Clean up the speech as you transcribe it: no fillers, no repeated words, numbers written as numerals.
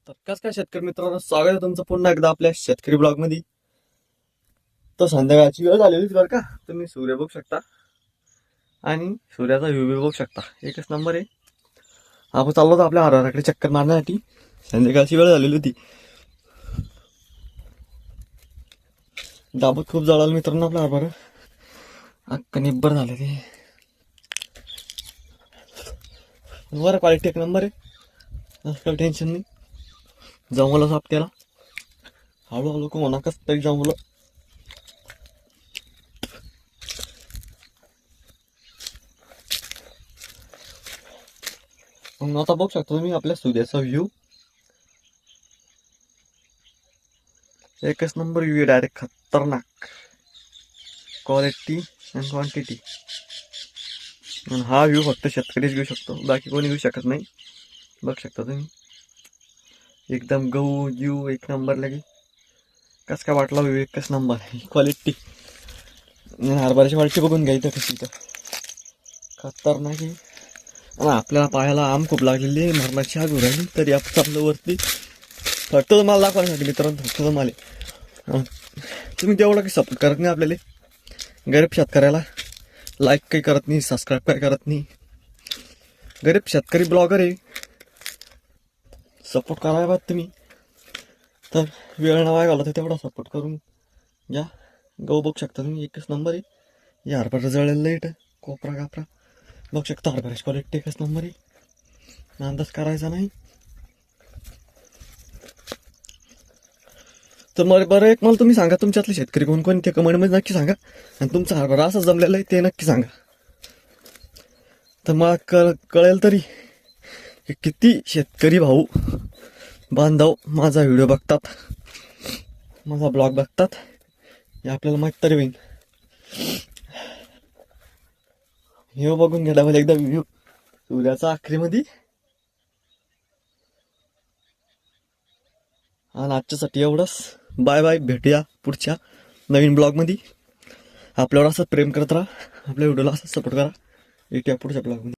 तर कसं काय शेतकरी मित्रांनो, स्वागत आहे तुमचं पुन्हा एकदा आपल्या शेतकरी ब्लॉग मध्ये. तर संध्याकाळची वेळ झालेली बरं का. तुम्ही सूर्य बघू शकता आणि सूर्याचा व्ह्यू बी बघू शकता, एकच नंबर आहे. आपण चाललो होतो आपल्या हरभऱ्याकडे चक्कर मारण्यासाठी. संध्याकाळची वेळ झालेली होती. दाबत खूप जळालं मित्रांनो आपल्या हरभरा, अख्खा निब्बर झाले ते. बरं, क्वालिटी एक नंबर आहे, असं काही टेन्शन नाही. जमवलं साफ केला हळूहळू, को म्हणा कसं तरी जमवलं. मग आता बघू शकता तुम्ही आपल्या सूर्याचा व्ह्यू, एकच नंबर व्ह्यू, डायरेक्ट खतरनाक क्वालिटी अँड क्वांटिटी. हा व्ह्यू फक्त शेतकरीच घेऊ शकतो, बाकी कोणी घेऊ शकत नाही. बघू शकता तुम्ही, एकदम गहू व्यू एक नंबर लगे. कस काय वाटला व्ह्यू, एकच नंबर क्वालिटी. हरभऱ्याची क्वालिटी बघून घ्यायचं कशी तर खतरनाक आहे. आणि आपल्याला पायाला आम खूप लागलेली आहे, मरणाची आग उरायली, तरी आपण आपलं वरती फक्त तुम्हाला दाखवण्यासाठी मित्रांनो. फक्त तुम्हाला तुम्ही तेवढं काही सपोर्ट करत नाही आपल्याला, गरीब शेतकऱ्याला लाईक काही करत नाही, सबस्क्राईब काही करत नाही. गरीब शेतकरी ब्लॉगर आहे, सपोर्ट करायला पाहिजे तुम्ही. तर वेळ नवा घालत तेवढा सपोर्ट करून घ्या. गहू बघू शकता तुम्ही, एकच नंबर आहे. या हरभरा जळलेलं लाईट कोपरा कापरा बघू शकता. हरभऱ्याची क्वालिटी एकच नंबर आहे, अंदाज करायचा नाही. तर मग बरं, एक मला तुम्ही सांगा, तुमच्यातले शेतकरी कोण कोण ते कमेंटमध्ये नक्की सांगा. आणि तुमचा हरभरा असं जमलेलं आहे ते नक्की सांगा, तर मला कळेल तरी की किती शेतकरी भाऊ बांधव माझा व्हिडिओ बघतात, माझा ब्लॉग बघतात, हे आपल्याला माहीत तरी होईल. हे बघून घ्या डबल एकदा व्ह्यू सूर्याचा आखरीमध्ये. आणि आजच्यासाठी एवढंच. बाय बाय, भेटूया पुढच्या नवीन ब्लॉगमध्ये. आपल्यावर असं प्रेम करत राहा, आपल्या व्हिडिओला असं सपोर्ट करा. भेटूया पुढच्या ब्लॉगमध्ये.